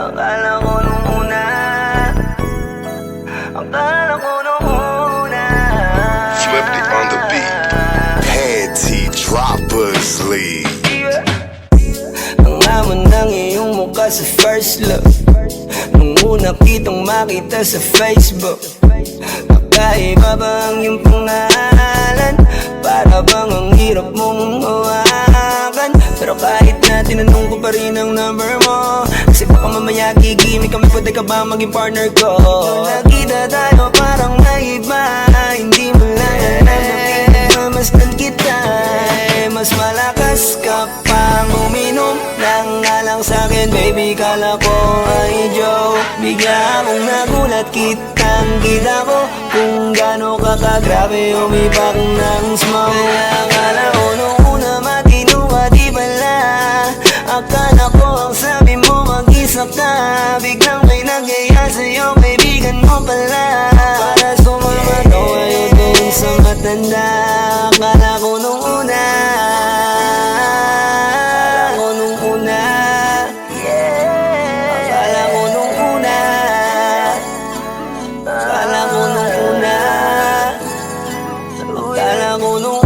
Akala ko nung una, akala ko nung una. Flipped it on the beat. Panty Droppers League. Ang hamon ng iyong mukha sa first love, nung una kitang makita sa Facebook. Kakaiba ba ang iyong pangalan? Para bang ang hirap mong hawakan? Pero kahit na tinanong ko pa rin ang number mo, kasi baka mamaya gigimik kami, pwede ka ba maging partner ko? Nung nakita tayo parang naiba, hindi mo lang alam na pinamasdan kita. Mas malakas ka pang uminom ng alang sa'kin, baby, kala ko ay joke. Bigla akong nagulat, kitang-kita ko kung gaano ka kagrabe umipak ng smoke. Kaya akala ko nung una matino ka, di pala. Akala ko ang sabi mo mag-isa ka, biglang may nagaya sa'yo, kaibigan mo pala. Para sumama to ayaw doon sa matanda. Akala ko nung una, akala ko nung una, akala ko nung una, akala ko nung